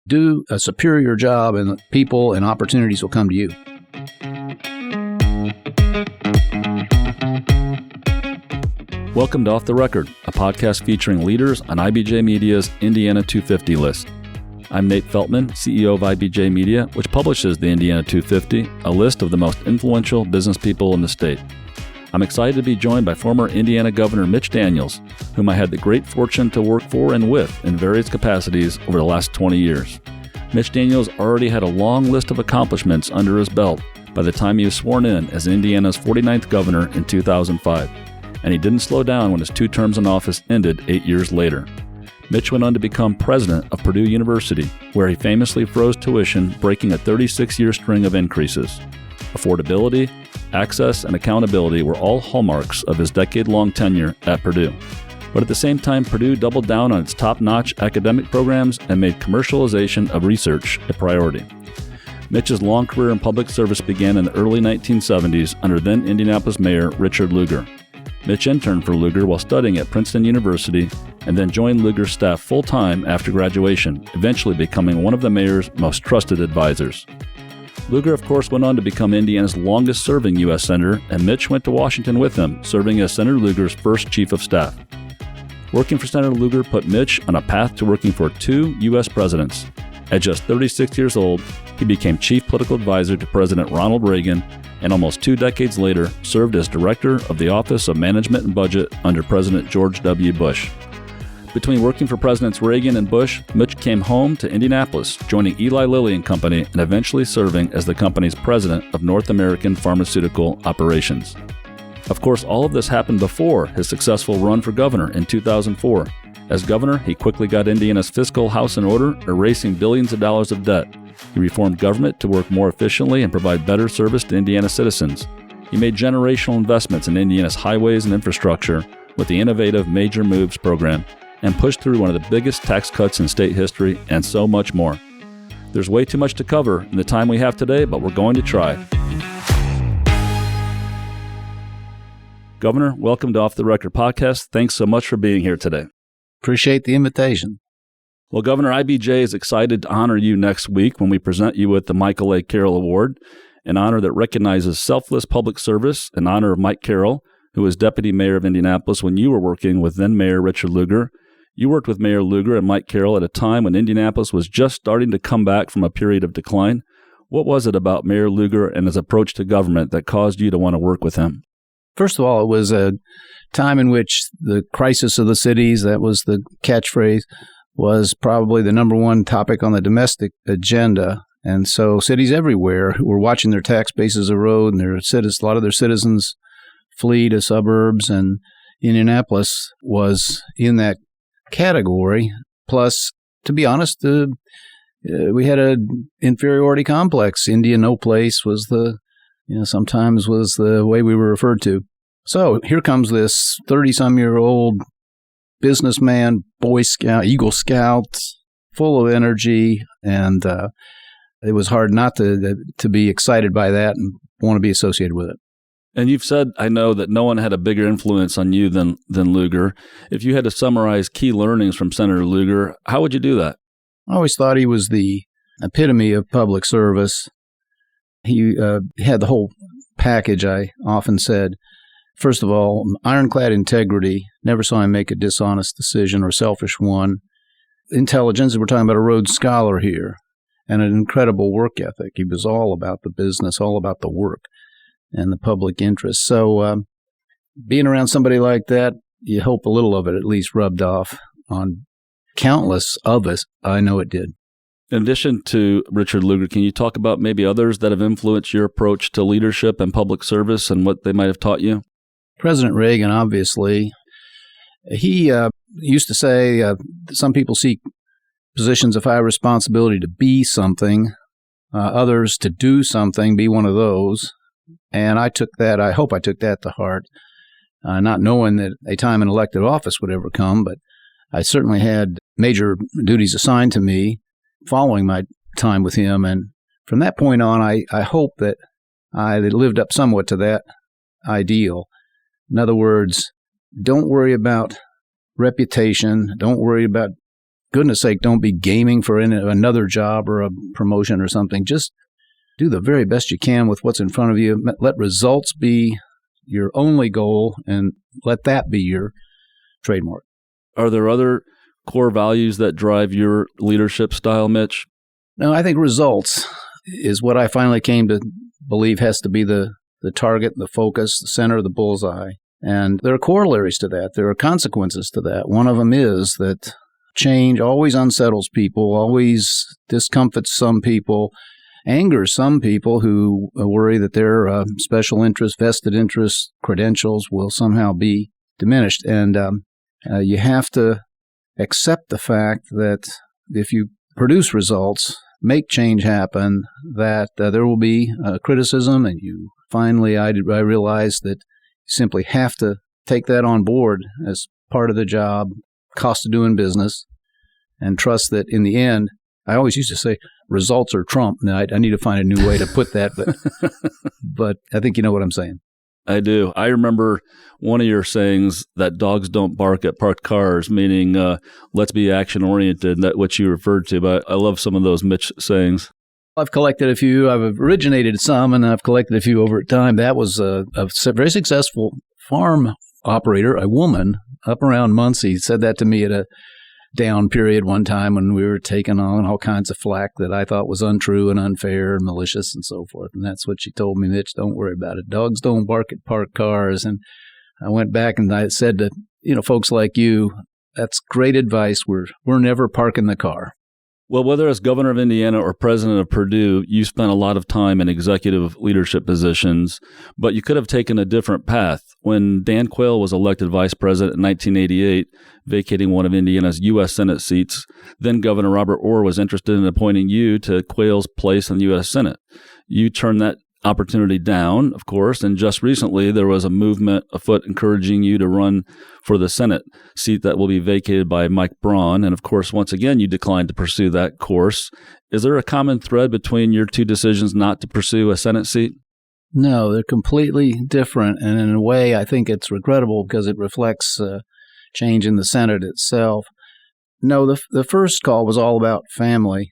do a superior job, and people and opportunities will come to you. Welcome to Off the Record, a podcast featuring leaders on IBJ Media's Indiana 250 list. I'm Nate Feltman, CEO of IBJ Media, which publishes the Indiana 250, a list of the most influential business people in the state. I'm excited to be joined by former Indiana Governor Mitch Daniels, whom I had the great fortune to work for and with in various capacities over the last 20 years. Mitch Daniels already had a long list of accomplishments under his belt by the time he was sworn in as Indiana's 49th governor in 2005, and he didn't slow down when his 2 terms in office ended 8 years later. Mitch went on to become president of Purdue University, where he famously froze tuition, breaking a 36-year string of increases. Affordability, access, and accountability were all hallmarks of his decade-long tenure at Purdue. But at the same time, Purdue doubled down on its top-notch academic programs and made commercialization of research a priority. Mitch's long career in public service began in the early 1970s under then Indianapolis Mayor Richard Lugar. Mitch interned for Lugar while studying at Princeton University and then joined Lugar's staff full-time after graduation, eventually becoming one of the mayor's most trusted advisors. Lugar, of course, went on to become Indiana's longest-serving U.S. Senator, and Mitch went to Washington with him, serving as Senator Lugar's first chief of staff. Working for Senator Lugar put Mitch on a path to working for 2 U.S. presidents. At just 36 years old, he became chief political advisor to President Ronald Reagan, and almost 2 decades later served as director of the Office of Management and Budget under President George W. Bush. Between working for Presidents Reagan and Bush, Mitch came home to Indianapolis, joining Eli Lilly and Company, and eventually serving as the company's president of North American Pharmaceutical Operations. Of course, all of this happened before his successful run for governor in 2004. As governor, he quickly got Indiana's fiscal house in order, erasing billions of dollars of debt. He reformed government to work more efficiently and provide better service to Indiana citizens. He made generational investments in Indiana's highways and infrastructure with the innovative Major Moves program, and pushed through one of the biggest tax cuts in state history, and so much more. There's way too much to cover in the time we have today, but we're going to try. Governor, welcome to Off the Record podcast. Thanks so much for being here today. Appreciate the invitation. Well, Governor, IBJ is excited to honor you next week when we present you with the Michael A. Carroll Award, an honor that recognizes selfless public service in honor of Mike Carroll, who was deputy mayor of Indianapolis when you were working with then Mayor Richard Lugar. You worked with Mayor Lugar and Mike Carroll at a time when Indianapolis was just starting to come back from a period of decline. What was it about Mayor Lugar and his approach to government that caused you to want to work with him? First of all, it was a time in which the crisis of the cities, that was the catchphrase, was probably the number one topic on the domestic agenda. And so cities everywhere were watching their tax bases erode and a lot of their citizens flee to suburbs, and Indianapolis was in that category. Plus, to be honest, we had an inferiority complex. India no place was sometimes was the way we were referred to. So here comes this 30-some-year-old businessman, Boy Scout, Eagle Scout, full of energy, and it was hard not to be excited by that and want to be associated with it. And you've said, I know, that no one had a bigger influence on you than Lugar. If you had to summarize key learnings from Senator Lugar, how would you do that? I always thought he was the epitome of public service. He had the whole package, I often said. First of all, ironclad integrity. Never saw him make a dishonest decision or a selfish one. Intelligence, we're talking about a Rhodes Scholar here, and an incredible work ethic. He was all about the business, all about the work and the public interest. So being around somebody like that, you hope a little of it at least rubbed off on countless of us. I know it did. In addition to Richard Lugar, can you talk about maybe others that have influenced your approach to leadership and public service and what they might have taught you? President Reagan, obviously. He used to say some people seek positions of high responsibility to be something, others to do something, be one of those. And I hope I took that to heart, not knowing that a time in elected office would ever come, but I certainly had major duties assigned to me following my time with him. And from that point on, I hope that I lived up somewhat to that ideal. In other words, don't worry about reputation. Don't worry about goodness sake, don't be gaming for another job or a promotion or something. Just do the very best you can with what's in front of you. Let results be your only goal, and let that be your trademark. Are there other core values that drive your leadership style, Mitch? No, I think results is what I finally came to believe has to be the target, the focus, the center of the bullseye. And there are corollaries to that. There are consequences to that. One of them is that change always unsettles people, always discomforts some people, angers some people who worry that their special interest, vested interest, credentials will somehow be diminished. And you have to accept the fact that if you produce results, make change happen, that there will be criticism. And finally, I realized that you simply have to take that on board as part of the job, cost of doing business, and trust that in the end, I always used to say, results are Trump. Now, I need to find a new way to put that, but I think you know what I'm saying. I do. I remember one of your sayings that dogs don't bark at parked cars, meaning let's be action-oriented, that's what you referred to. But I love some of those Mitch sayings. I've collected a few. I've originated some, and I've collected a few over time. That was a very successful farm operator, a woman up around Muncie, said that to me at a down period one time when we were taking on all kinds of flack that I thought was untrue and unfair and malicious and so forth. And that's what she told me, Mitch, don't worry about it. Dogs don't bark at parked cars. And I went back and I said to, folks like you, that's great advice. We're never parking the car. Well, whether as governor of Indiana or president of Purdue, you spent a lot of time in executive leadership positions, but you could have taken a different path. When Dan Quayle was elected vice president in 1988, vacating one of Indiana's U.S. Senate seats, then Governor Robert Orr was interested in appointing you to Quayle's place in the U.S. Senate. You turned that opportunity down, of course, and just recently there was a movement afoot encouraging you to run for the Senate seat that will be vacated by Mike Braun. And of course, once again, you declined to pursue that course. Is there a common thread between your two decisions not to pursue a Senate seat? No, they're completely different. And in a way, I think it's regrettable because it reflects change in the Senate itself. No, the first call was all about family.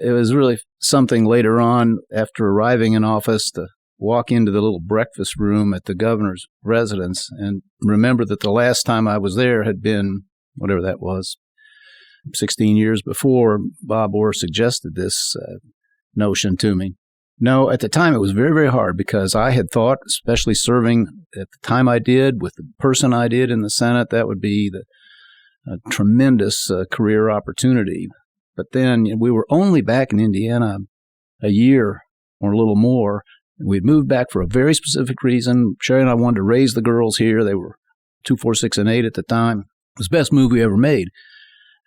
It was really something later on after arriving in office to walk into the little breakfast room at the governor's residence and remember that the last time I was there had been, whatever that was, 16 years before Bob Orr suggested this notion to me. No, at the time it was very, very hard because I had thought, especially serving at the time I did with the person I did in the Senate, that would be a tremendous career opportunity. But then we were only back in Indiana a year or a little more. We'd moved back for a very specific reason. Sherry and I wanted to raise the girls here. They were 2, 4, 6, and 8 at the time. It was the best move we ever made.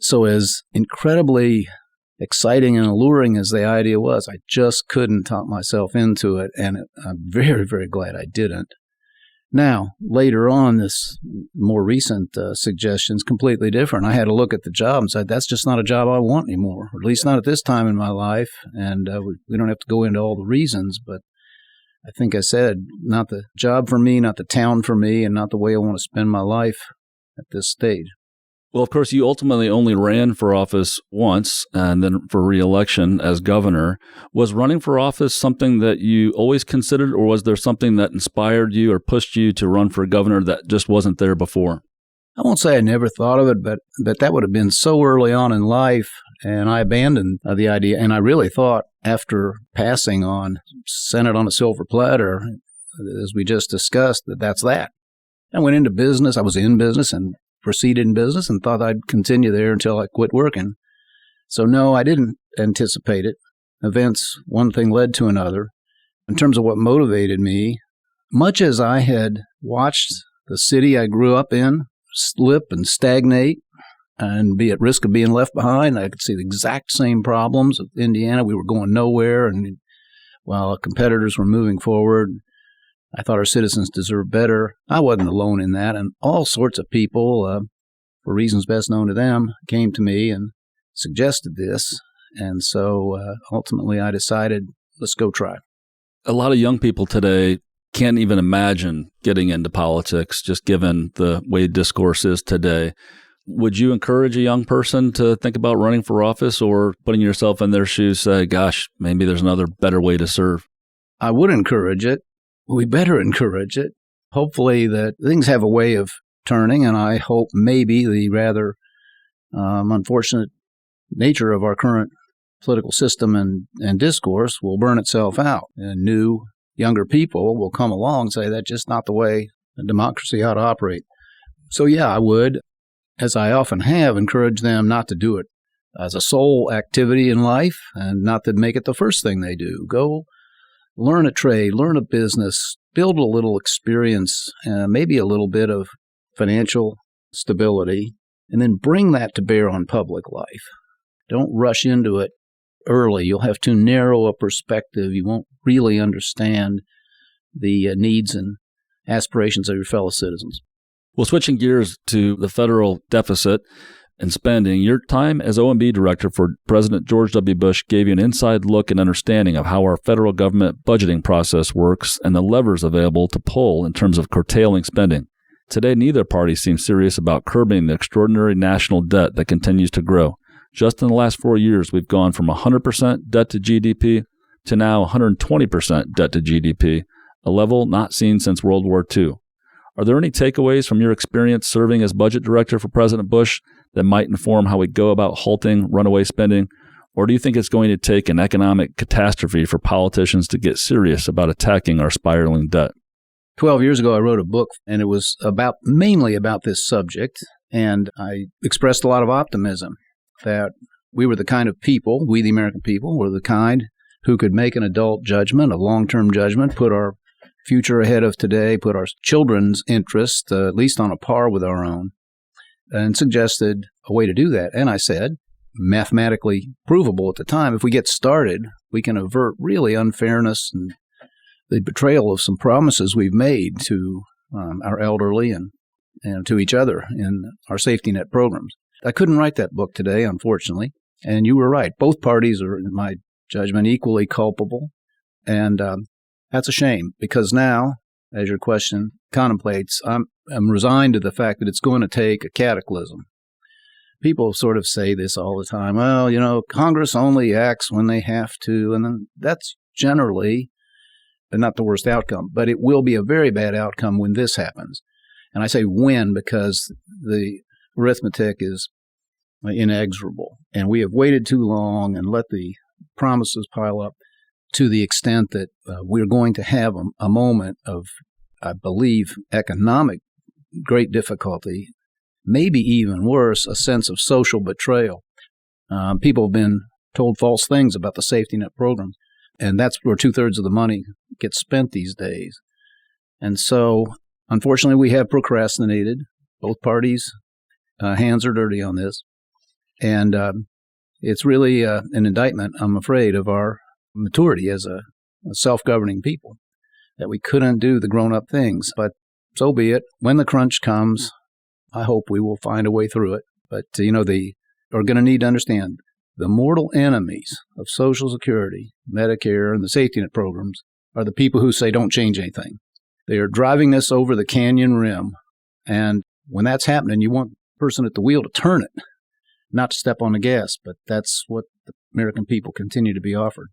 So as incredibly exciting and alluring as the idea was, I just couldn't talk myself into it. And I'm very, very glad I didn't. Now, later on, this more recent suggestion is completely different. I had to look at the job and said, that's just not a job I want anymore, or at least not at this time in my life. And we don't have to go into all the reasons, but I think I said, not the job for me, not the town for me, and not the way I want to spend my life at this stage. Well, of course, you ultimately only ran for office once and then for re-election as governor. Was running for office something that you always considered, or was there something that inspired you or pushed you to run for governor that just wasn't there before? I won't say I never thought of it, but that would have been so early on in life, and I abandoned the idea. And I really thought after passing on Senate on a silver platter, as we just discussed, that's that. I went into business. I was in business and proceeded in business and thought I'd continue there until I quit working. So no, I didn't anticipate it. Events, one thing led to another. In terms of what motivated me, much as I had watched the city I grew up in slip and stagnate and be at risk of being left behind, I could see the exact same problems with Indiana. We were going nowhere, and while our competitors were moving forward, I thought our citizens deserved better. I wasn't alone in that, and all sorts of people, for reasons best known to them, came to me and suggested this. And so ultimately I decided, let's go try. A lot of young people today can't even imagine getting into politics, just given the way discourse is today. Would you encourage a young person to think about running for office, or putting yourself in their shoes, say, gosh, maybe there's another better way to serve? I would encourage it. We better encourage it. Hopefully that things have a way of turning, and I hope maybe the rather unfortunate nature of our current political system and discourse will burn itself out, and new, younger people will come along and say that's just not the way a democracy ought to operate. So yeah, I would, as I often have, encourage them not to do it as a sole activity in life and not to make it the first thing they do. Go learn a trade, learn a business, build a little experience, maybe a little bit of financial stability, and then bring that to bear on public life. Don't rush into it early. You'll have too narrow a perspective. You won't really understand the needs and aspirations of your fellow citizens. Well, switching gears to the federal deficit and spending, your time as OMB director for President George W. Bush gave you an inside look and understanding of how our federal government budgeting process works and the levers available to pull in terms of curtailing spending. Today, neither party seems serious about curbing the extraordinary national debt that continues to grow. Just in the last 4 years, we've gone from 100% debt to GDP to now 120% debt to GDP, a level not seen since World War II. Are there any takeaways from your experience serving as budget director for President Bush that might inform how we go about halting runaway spending? Or do you think it's going to take an economic catastrophe for politicians to get serious about attacking our spiraling debt? 12 years ago, I wrote a book, and it was mainly about this subject, and I expressed a lot of optimism that we were the kind of people, we the American people, were the kind who could make an adult judgment, a long-term judgment, put our future ahead of today, put our children's interest at least on a par with our own, and suggested a way to do that. And I said, mathematically provable at the time, if we get started, we can avert really unfairness and the betrayal of some promises we've made to our elderly and to each other in our safety net programs. I couldn't write that book today, unfortunately, and you were right. Both parties are, in my judgment, equally culpable, and that's a shame, because now, as your question contemplates, I'm resigned to the fact that it's going to take a cataclysm. People sort of say this all the time. Well, Congress only acts when they have to, and then that's generally not the worst outcome, but it will be a very bad outcome when this happens. And I say when because the arithmetic is inexorable, and we have waited too long and let the promises pile up to the extent that we're going to have a moment of, I believe, economic great difficulty, maybe even worse, a sense of social betrayal. People have been told false things about the safety net programs, and that's where 2/3 of the money gets spent these days. And so, unfortunately, we have procrastinated. Both parties' hands are dirty on this. And it's really an indictment, I'm afraid, of our maturity as a self-governing people, that we couldn't do the grown-up things. But so be it. When the crunch comes, I hope we will find a way through it. But, they are going to need to understand the mortal enemies of Social Security, Medicare, and the safety net programs are the people who say don't change anything. They are driving us over the canyon rim. And when that's happening, you want the person at the wheel to turn it, not to step on the gas. But that's what the American people continue to be offered.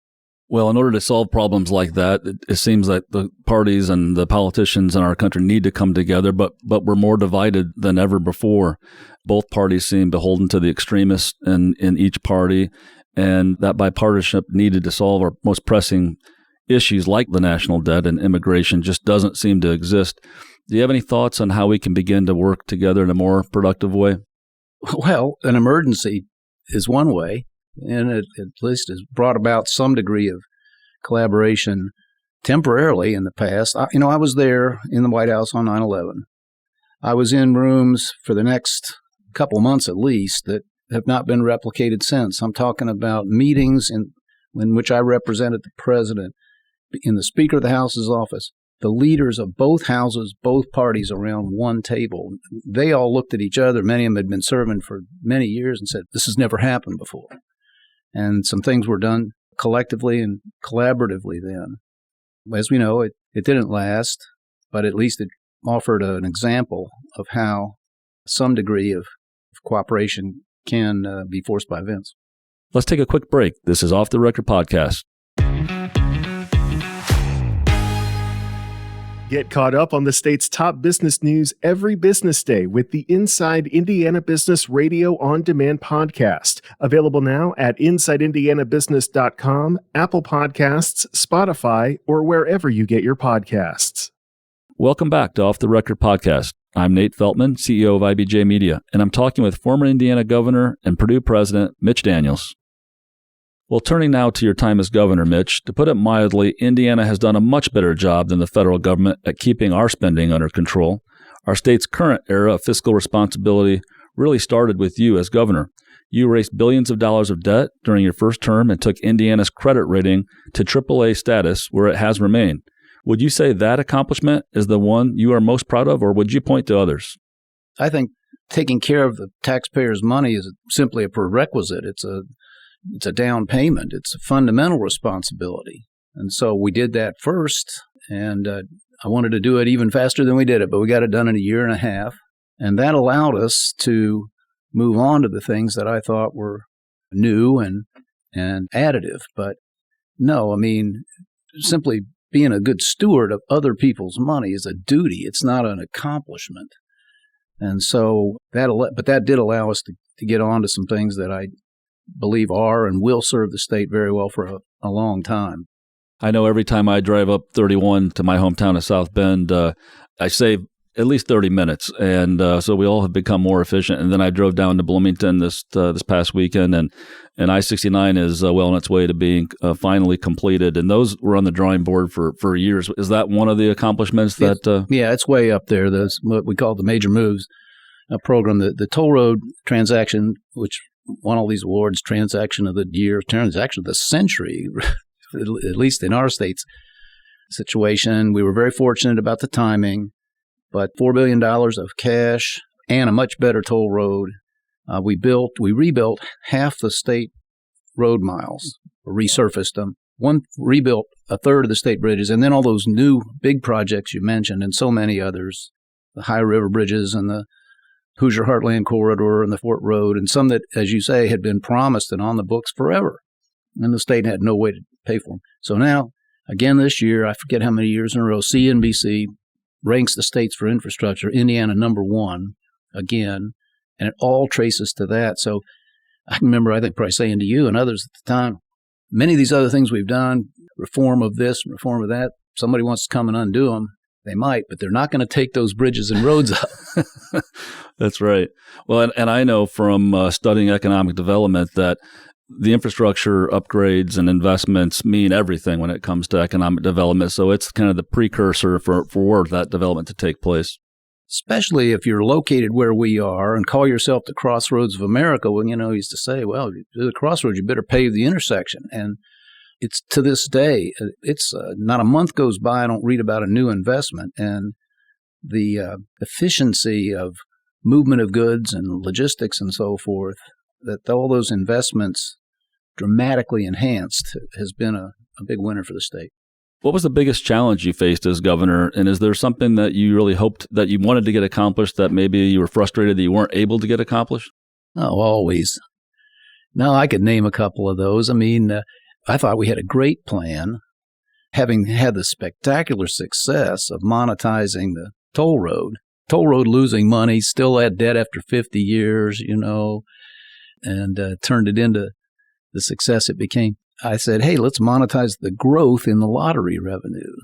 Well, in order to solve problems like that, it seems like the parties and the politicians in our country need to come together, but we're more divided than ever before. Both parties seem beholden to the extremists in each party, and that bipartisanship needed to solve our most pressing issues like the national debt and immigration just doesn't seem to exist. Do you have any thoughts on how we can begin to work together in a more productive way? Well, an emergency is one way, and it at least has brought about some degree of collaboration temporarily in the past. I was there in the White House on 9/11. I was in rooms for the next couple months at least that have not been replicated since. I'm talking about meetings in which I represented the president, in the Speaker of the House's office, the leaders of both houses, both parties around one table. They all looked at each other. Many of them had been serving for many years and said, this has never happened before. And some things were done collectively and collaboratively then. As we know, it didn't last, but at least it offered an example of how some degree of cooperation can be forced by events. Let's take a quick break. This is Off the Record Podcast. Get caught up on the state's top business news every business day with the Inside Indiana Business Radio On Demand podcast. Available now at InsideIndianaBusiness.com, Apple Podcasts, Spotify, or wherever you get your podcasts. Welcome back to Off the Record Podcast. I'm Nate Feltman, CEO of IBJ Media, and I'm talking with former Indiana Governor and Purdue President Mitch Daniels. Well, turning now to your time as governor, Mitch, to put it mildly, Indiana has done a much better job than the federal government at keeping our spending under control. Our state's current era of fiscal responsibility really started with you as governor. You raised billions of dollars of debt during your first term and took Indiana's credit rating to AAA status, where it has remained. Would you say that accomplishment is the one you are most proud of, or would you point to others? I think taking care of the taxpayers' money is simply a prerequisite. It's a down payment. It's a fundamental responsibility. And so we did that first, and I wanted to do it even faster than we did it, but we got it done in a year and a half. And that allowed us to move on to the things that I thought were new and additive. But no, I mean, simply being a good steward of other people's money is a duty. It's not an accomplishment. And so that did allow us to get on to some things that I believe are and will serve the state very well for a long time. I know every time I drive up 31 to my hometown of South Bend, I save at least 30 minutes. And so we all have become more efficient. And then I drove down to Bloomington this past weekend, and I-69 is well on its way to being finally completed. And those were on the drawing board for years. Is that one of the accomplishments that? Yeah, it's way up there. That's what we call the Major Moves program. The toll road transaction, which won all these awards, transaction of the year, transaction of the century, at least in our state's situation. We were very fortunate about the timing, but $4 billion of cash and a much better toll road. We rebuilt half the state road miles, resurfaced them. Rebuilt a third of the state bridges, and then all those new big projects you mentioned and so many others, the High River bridges and the Hoosier Heartland Corridor and the Fort Road, and some that, as you say, had been promised and on the books forever, and the state had no way to pay for them. So now, again this year, I forget how many years in a row, CNBC ranks the states for infrastructure, Indiana number one again, and it all traces to that. So I remember, I think, probably saying to you and others at the time, many of these other things we've done, reform of this, reform of that, somebody wants to come and undo them. They might, but they're not going to take those bridges and roads up. That's right. Well, and I know from studying economic development that the infrastructure upgrades and investments mean everything when it comes to economic development. So it's kind of the precursor for that development to take place. Especially if you're located where we are and call yourself the Crossroads of America. Well, you used to say, well, the crossroads, you better pave the intersection. And it's to this day, it's not a month goes by I don't read about a new investment, and the efficiency of movement of goods and logistics and so forth, that all those investments dramatically enhanced, has been a big winner for the state. What was the biggest challenge you faced as governor, and is there something that you really hoped that you wanted to get accomplished that maybe you were frustrated that you weren't able to get accomplished? Oh, always. No, I could name a couple of those. I mean, I thought we had a great plan, having had the spectacular success of monetizing the toll road losing money, still had debt after 50 years, and turned it into the success it became. I said, hey, let's monetize the growth in the lottery revenue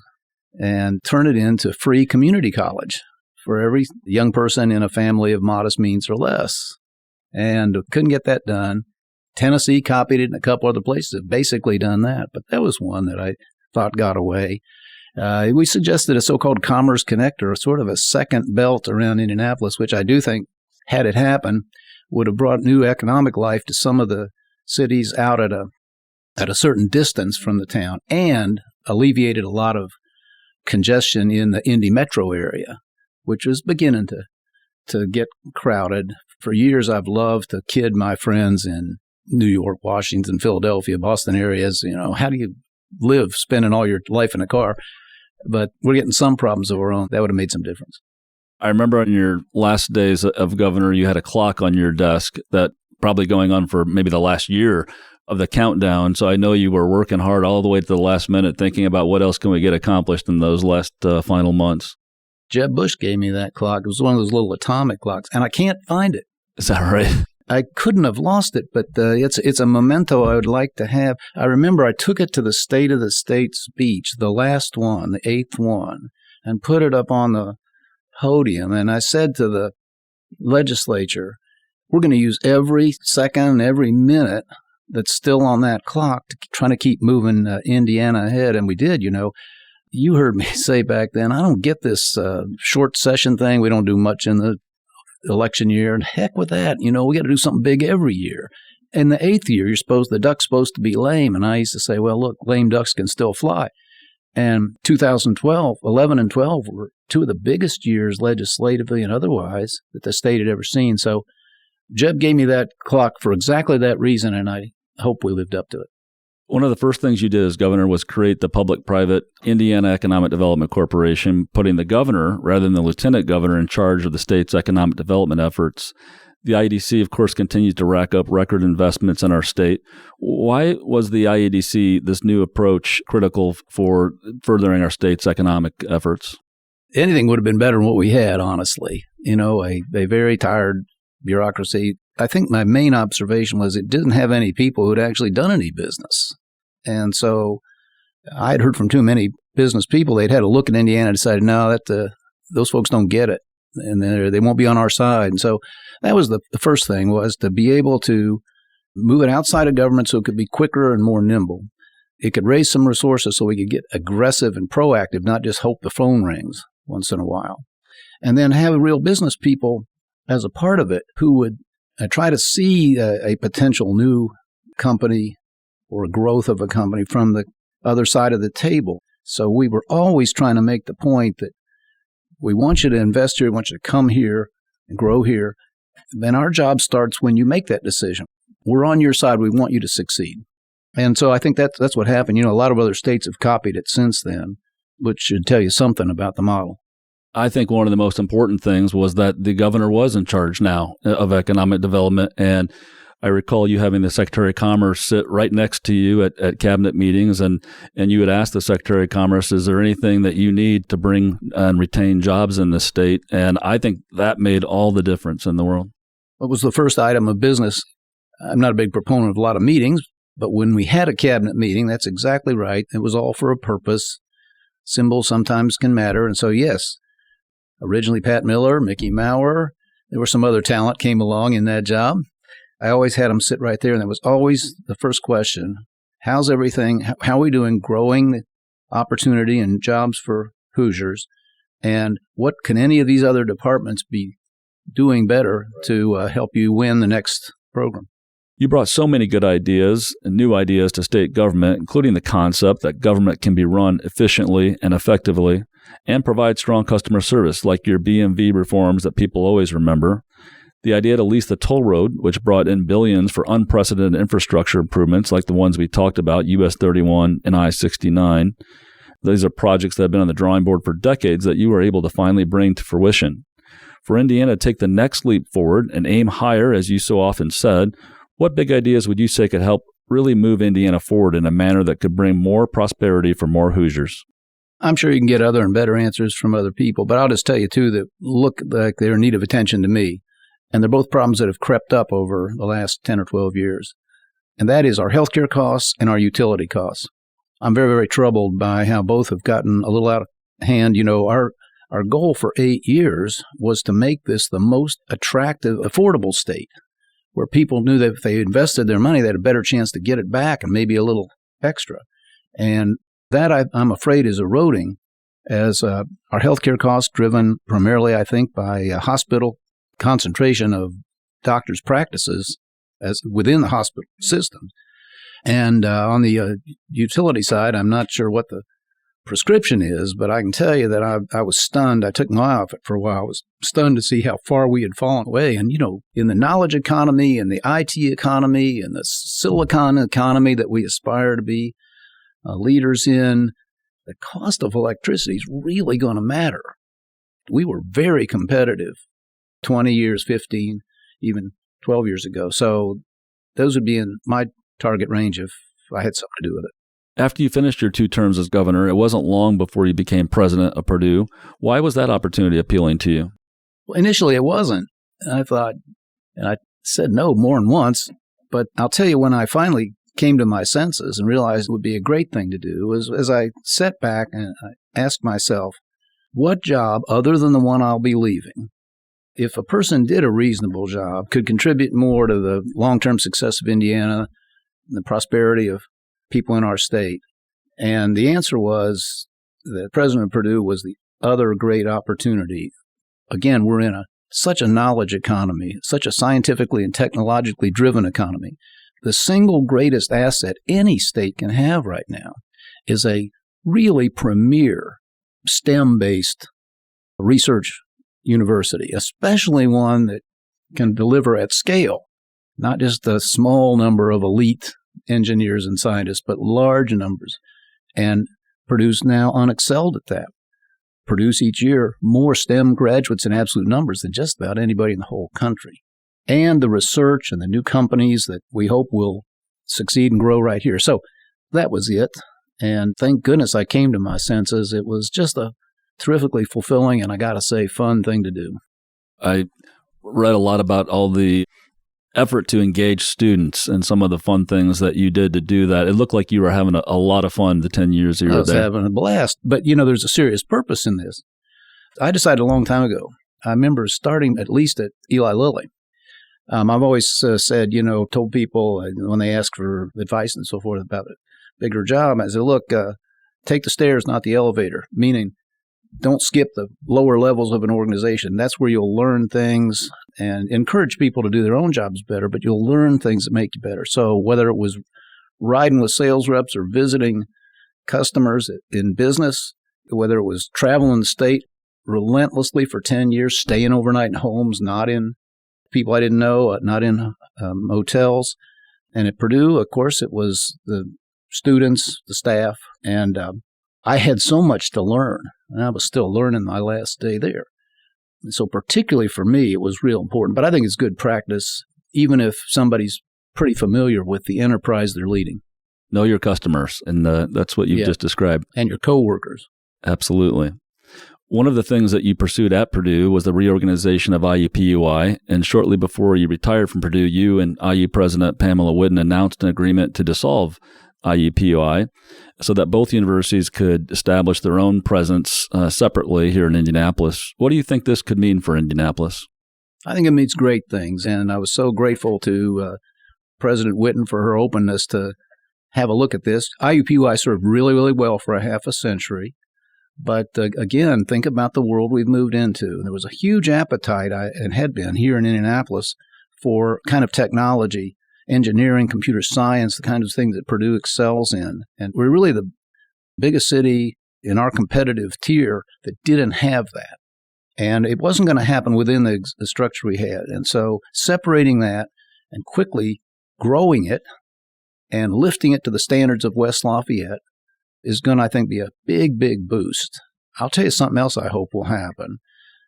and turn it into free community college for every young person in a family of modest means or less. And couldn't get that done. Tennessee copied it, and a couple other places have basically done that. But that was one that I thought got away. We suggested a so-called Commerce Connector, sort of a second belt around Indianapolis, which I do think, had it happen, would have brought new economic life to some of the cities out at a certain distance from the town, and alleviated a lot of congestion in the Indy metro area, which was beginning to get crowded. For years, I've loved to kid my friends in New York, Washington, Philadelphia, Boston areas, how do you live spending all your life in a car? But we're getting some problems of our own. That would have made some difference. I remember in your last days of governor, you had a clock on your desk that probably going on for maybe the last year of the countdown. So I know you were working hard all the way to the last minute, thinking about what else can we get accomplished in those last final months. Jeb Bush gave me that clock. It was one of those little atomic clocks, and I can't find it. Is that right? I couldn't have lost it, but it's a memento I would like to have. I remember I took it to the State of the State speech, the last one, the 8th one, and put it up on the podium. And I said to the legislature, we're going to use every second, every minute that's still on that clock to try to keep moving Indiana ahead. And we did, You heard me say back then, I don't get this short session thing. We don't do much in the election year. And heck with that. We got to do something big every year. In the 8th year, the duck's supposed to be lame. And I used to say, well, look, lame ducks can still fly. And 2012, 11 and 12 were two of the biggest years legislatively and otherwise that the state had ever seen. So Jeb gave me that clock for exactly that reason, and I hope we lived up to it. One of the first things you did as governor was create the public-private Indiana Economic Development Corporation, putting the governor rather than the lieutenant governor in charge of the state's economic development efforts. The IEDC, of course, continues to rack up record investments in our state. Why was the IEDC, this new approach, critical for furthering our state's economic efforts? Anything would have been better than what we had, honestly. A very tired bureaucracy. I think my main observation was it didn't have any people who'd actually done any business. And so I'd heard from too many business people. They'd had a look at Indiana and decided, no, those folks don't get it. And they won't be on our side. And so that was the first thing, was to be able to move it outside of government so it could be quicker and more nimble. It could raise some resources so we could get aggressive and proactive, not just hope the phone rings once in a while. And then have real business people as a part of it who would try to see a potential new company or growth of a company from the other side of the table. So we were always trying to make the point that we want you to invest here, we want you to come here and grow here. Then our job starts when you make that decision. We're on your side. We want you to succeed. And so I think that's what happened. A lot of other states have copied it since then, which should tell you something about the model. I think one of the most important things was that the governor was in charge now of economic development. And I recall you having the Secretary of Commerce sit right next to you at cabinet meetings, and you would ask the Secretary of Commerce, is there anything that you need to bring and retain jobs in the state? And I think that made all the difference in the world. It was the first item of business. I'm not a big proponent of a lot of meetings, but when we had a cabinet meeting, that's exactly right. It was all for a purpose. Symbols sometimes can matter. And so, yes, originally Pat Miller, Mickey Maurer, there was some other talent came along in that job. I always had them sit right there, and that was always the first question. How's everything? How are we doing growing the opportunity and jobs for Hoosiers? And what can any of these other departments be doing better to help you win the next program? You brought so many good ideas and new ideas to state government, including the concept that government can be run efficiently and effectively and provide strong customer service, like your BMV reforms that people always remember. The idea to lease the toll road, which brought in billions for unprecedented infrastructure improvements like the ones we talked about, US 31 and I-69. These are projects that have been on the drawing board for decades that you were able to finally bring to fruition. For Indiana to take the next leap forward and aim higher, as you so often said, what big ideas would you say could help really move Indiana forward in a manner that could bring more prosperity for more Hoosiers? I'm sure you can get other and better answers from other people, but I'll just tell you, too, that look like they're in need of attention to me. And they're both problems that have crept up over the last 10 or 12 years. And that is our healthcare costs and our utility costs. I'm very, very troubled by how both have gotten a little out of hand. Our goal for 8 years was to make this the most attractive, affordable state, where people knew that if they invested their money, they had a better chance to get it back and maybe a little extra. And that, I'm afraid, is eroding as our healthcare costs, driven primarily, I think, by hospital concentration of doctors' practices as within the hospital system. And on the utility side, I'm not sure what the prescription is, but I can tell you that I was stunned. I took my eye off it for a while. I was stunned to see how far we had fallen away. And, in the knowledge economy and the IT economy and the silicon economy that we aspire to be leaders in, the cost of electricity is really going to matter. we were very competitive 20 years, 15, even 12 years ago. So those would be in my target range if I had something to do with it. After you finished your 2 terms as governor, it wasn't long before you became president of Purdue. Why was that opportunity appealing to you? Well, initially it wasn't. I thought, and I said no more than once, but I'll tell you, when I finally came to my senses and realized it would be a great thing to do, was as I sat back and I asked myself, what job other than the one I'll be leaving, if a person did a reasonable job, could contribute more to the long-term success of Indiana and the prosperity of people in our state? And the answer was that President of Purdue was the other great opportunity. Again, we're in such a knowledge economy, such a scientifically and technologically driven economy. The single greatest asset any state can have right now is a really premier STEM-based research university, especially one that can deliver at scale, not just a small number of elite engineers and scientists, but large numbers. And Purdue's now unexcelled at that. Produce each year more STEM graduates in absolute numbers than just about anybody in the whole country. And the research and the new companies that we hope will succeed and grow right here. So that was it. And thank goodness I came to my senses. It was just a terrifically fulfilling and, I got to say, fun thing to do. I read a lot about all the effort to engage students and some of the fun things that you did to do that. It looked like you were having a lot of fun the 10 years you were there. I was having a blast. But, there's a serious purpose in this. I decided a long time ago. I remember starting at least at Eli Lilly. I've always said, told people when they ask for advice and so forth about a bigger job, I said, look, take the stairs, not the elevator, meaning don't skip the lower levels of an organization. That's where you'll learn things and encourage people to do their own jobs better, but you'll learn things that make you better. So whether it was riding with sales reps or visiting customers in business, whether it was traveling the state relentlessly for 10 years, staying overnight in homes, not in people I didn't know, not in hotels. And at Purdue, of course, it was the students, the staff, and I had so much to learn, and I was still learning my last day there. And so particularly for me, it was real important. But I think it's good practice, even if somebody's pretty familiar with the enterprise they're leading. Know your customers, and that's what you've just described. And your coworkers. Absolutely. One of the things that you pursued at Purdue was the reorganization of IUPUI, and shortly before you retired from Purdue, you and IU President Pamela Whitten announced an agreement to dissolve IUPUI so that both universities could establish their own presence separately here in Indianapolis. What do you think this could mean for Indianapolis? I think it means great things, and I was so grateful to President Whitten for her openness to have a look at this. IUPUI served really, really well for a half a century. But again, think about the world we've moved into. There was a huge appetite, and had been here in Indianapolis, for kind of technology, engineering, computer science, the kind of things that Purdue excels in. And we're really the biggest city in our competitive tier that didn't have that. And it wasn't going to happen within the structure we had. And so separating that and quickly growing it and lifting it to the standards of West Lafayette is going to, I think, be a big, big boost. I'll tell you something else I hope will happen.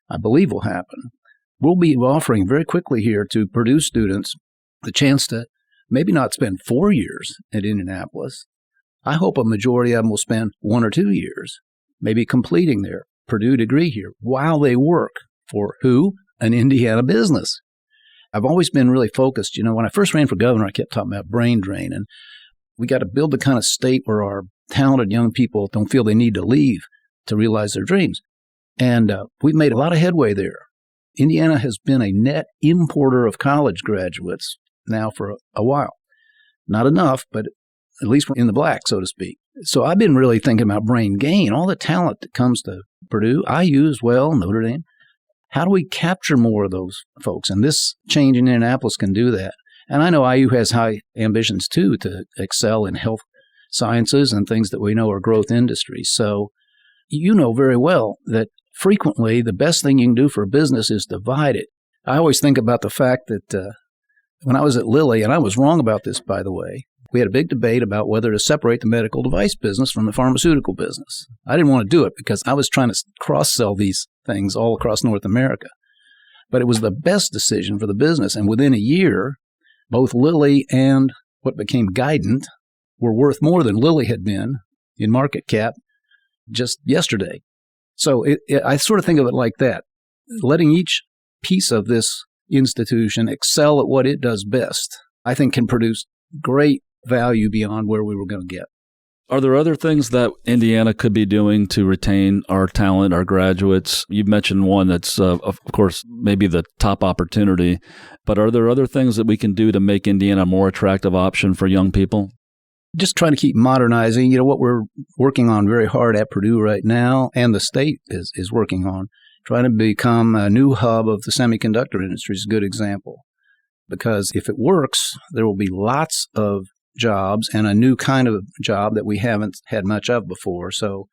I believe will happen. We'll be offering very quickly here to Purdue students the chance to maybe not spend 4 years at Indianapolis. I hope a majority of them will spend 1 or 2 years, maybe completing their Purdue degree here while they work for who? An Indiana business. I've always been really focused. When I first ran for governor, I kept talking about brain drain, and we got to build the kind of state where our talented young people don't feel they need to leave to realize their dreams. And we've made a lot of headway there. Indiana has been a net importer of college graduates now for a while. Not enough, but at least we're in the black, so to speak. So I've been really thinking about brain gain, all the talent that comes to Purdue, IU as well, Notre Dame. How do we capture more of those folks? And this change in Indianapolis can do that. And I know IU has high ambitions, too, to excel in health sciences and things that we know are growth industries. So you know very well that frequently the best thing you can do for a business is divide it. I always think about the fact that when I was at Lilly, and I was wrong about this, by the way, we had a big debate about whether to separate the medical device business from the pharmaceutical business. I didn't want to do it because I was trying to cross-sell these things all across North America. But it was the best decision for the business. And within a year, both Lilly and what became Guidant were worth more than Lilly had been in market cap just yesterday. So I sort of think of it like that, letting each piece of this institution excel at what it does best, I think can produce great value beyond where we were going to get. Are there other things that Indiana could be doing to retain our talent, our graduates? You've mentioned one that's, of course, maybe the top opportunity, but are there other things that we can do to make Indiana a more attractive option for young people? Just trying to keep modernizing, what we're working on very hard at Purdue right now, and the state is working on, trying to become a new hub of the semiconductor industry is a good example. Because if it works, there will be lots of jobs and a new kind of job that we haven't had much of before. So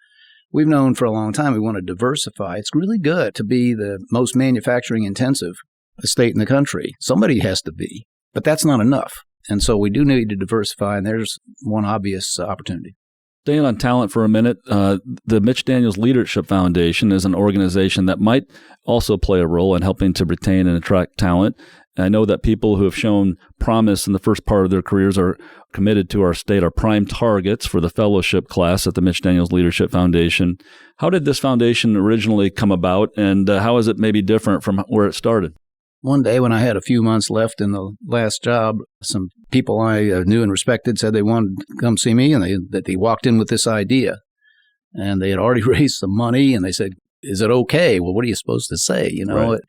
we've known for a long time we want to diversify. It's really good to be the most manufacturing intensive state in the country. Somebody has to be, but that's not enough. And so we do need to diversify, and there's one obvious opportunity. Staying on talent for a minute, the Mitch Daniels Leadership Foundation is an organization that might also play a role in helping to retain and attract talent. I know that people who have shown promise in the first part of their careers are committed to our state, are prime targets for the fellowship class at the Mitch Daniels Leadership Foundation. How did this foundation originally come about, and how is it maybe different from where it started? One day when I had a few months left in the last job, some people I knew and respected said they wanted to come see me, and that they walked in with this idea. And they had already raised some money, and they said, "Is it okay?" Well, what are you supposed to say, Right.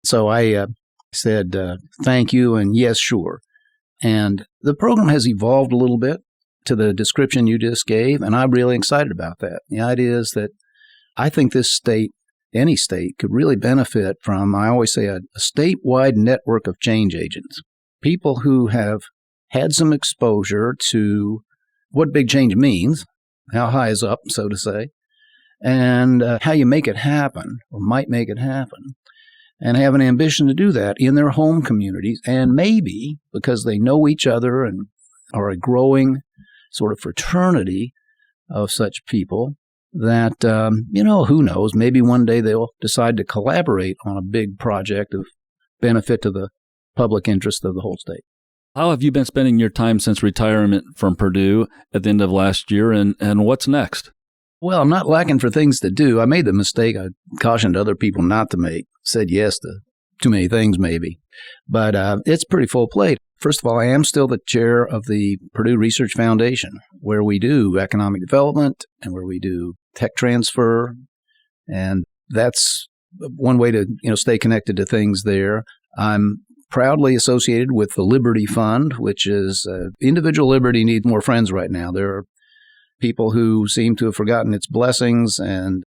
So I said, thank you, and yes, sure. And the program has evolved a little bit to the description you just gave, and I'm really excited about that. The idea is that I think this state, any state, could really benefit from, I always say, a statewide network of change agents, people who have had some exposure to what big change means, how high is up, so to say, and how you make it happen, or might make it happen, and have an ambition to do that in their home communities, and maybe because they know each other and are a growing sort of fraternity of such people, that, who knows, maybe one day they'll decide to collaborate on a big project of benefit to the public interest of the whole state. How have you been spending your time since retirement from Purdue at the end of last year, and what's next? Well, I'm not lacking for things to do. I made the mistake I cautioned other people not to make. Said yes to too many things, maybe. But it's pretty full plate. First of all, I am still the chair of the Purdue Research Foundation, where we do economic development and where we do tech transfer. And that's one way to stay connected to things there. I'm proudly associated with the Liberty Fund, which is individual liberty needs more friends right now. There are people who seem to have forgotten its blessings and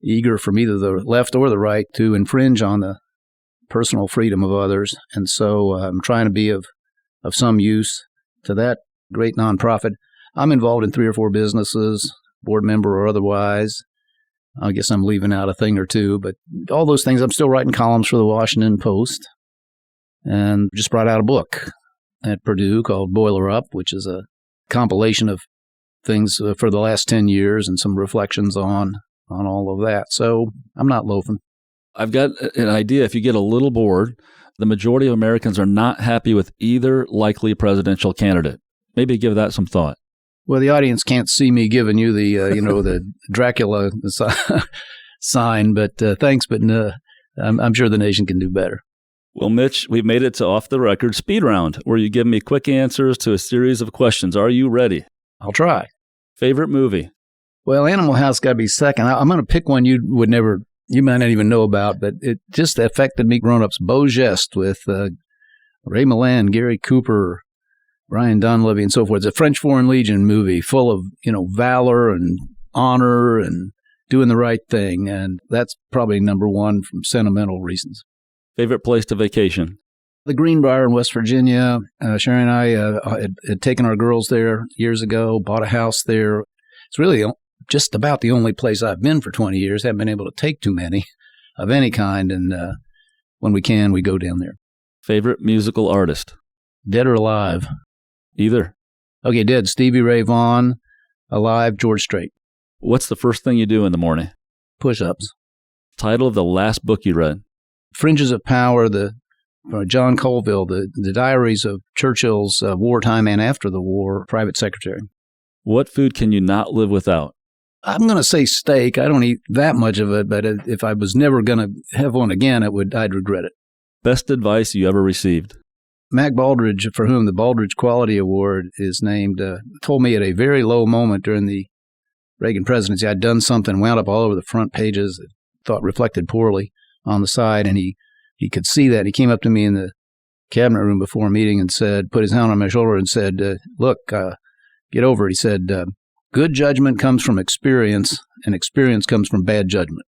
eager from either the left or the right to infringe on the personal freedom of others. And so I'm trying to be of some use to that great nonprofit. I'm involved in 3 or 4 businesses, board member or otherwise. I guess I'm leaving out a thing or two, but all those things. I'm still writing columns for the Washington Post, and just brought out a book at Purdue called Boiler Up, which is a compilation of things for the last 10 years and some reflections on all of that. So I'm not loafing. I've got an idea. If you get a little bored, the majority of Americans are not happy with either likely presidential candidate. Maybe give that some thought. Well, the audience can't see me giving you the, the Dracula sign, but thanks, but no, I'm sure the nation can do better. Well, Mitch, we've made it to Off the Record Speed Round, where you give me quick answers to a series of questions. Are you ready? I'll try. Favorite movie? Well, Animal House got to be second. I'm going to pick one you might not even know about, but it just affected me grown-ups. Beau Geste with Ray Milland, Gary Cooper, Brian Donlevy, and so forth. It's a French Foreign Legion movie full of, valor and honor and doing the right thing. And that's probably number one from sentimental reasons. Favorite place to vacation? The Greenbrier in West Virginia. Sherry and I had taken our girls there years ago, bought a house there. It's really just about the only place I've been for 20 years. Haven't been able to take too many of any kind. And when we can, we go down there. Favorite musical artist? Dead or alive? Either. Okay, dead. Stevie Ray Vaughan. Alive, George Strait. What's the first thing you do in the morning? Push-ups. Title of the last book you read? Fringes of Power, John Colville, the diaries of Churchill's wartime and after the war private secretary. What food can you not live without? I'm going to say steak. I don't eat that much of it, but if I was never going to have one again, I'd regret it. Best advice you ever received? Mac Baldridge, for whom the Baldridge Quality Award is named, told me at a very low moment during the Reagan presidency, I'd done something, wound up all over the front pages that thought reflected poorly on the side, and he could see that. He came up to me in the cabinet room before a meeting and put his hand on my shoulder and said, look, get over it. He said, good judgment comes from experience, and experience comes from bad judgment.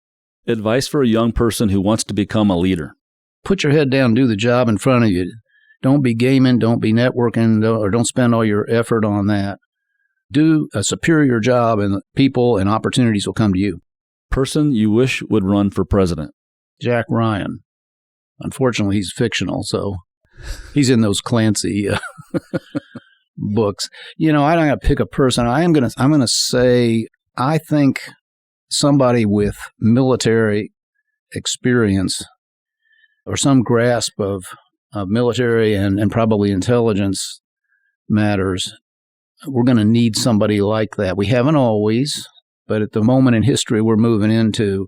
Advice for a young person who wants to become a leader? Put your head down, do the job in front of you. Don't be gaming, don't be networking, or don't spend all your effort on that. Do a superior job, and people and opportunities will come to you. Person you wish would run for president? Jack Ryan. Unfortunately, he's fictional, so he's in those Clancy books. I don't got to pick a person. I'm gonna say I think somebody with military experience or some grasp of military and probably intelligence matters. We're going to need somebody like that. We haven't always, but at the moment in history we're moving into,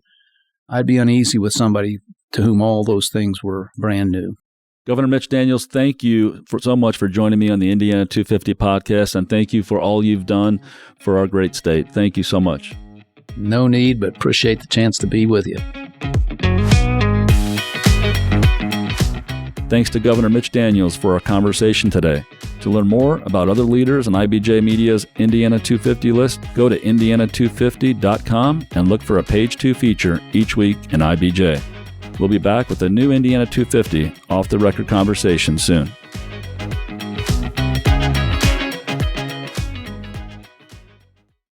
I'd be uneasy with somebody to whom all those things were brand new. Governor Mitch Daniels, thank you so much for joining me on the Indiana 250 podcast, and thank you for all you've done for our great state. Thank you so much. No need, but appreciate the chance to be with you. Thanks to Governor Mitch Daniels for our conversation today. To learn more about other leaders on IBJ Media's Indiana 250 list, go to indiana250.com and look for a Page 2 feature each week in IBJ. We'll be back with a new Indiana 250 off-the-record conversation soon.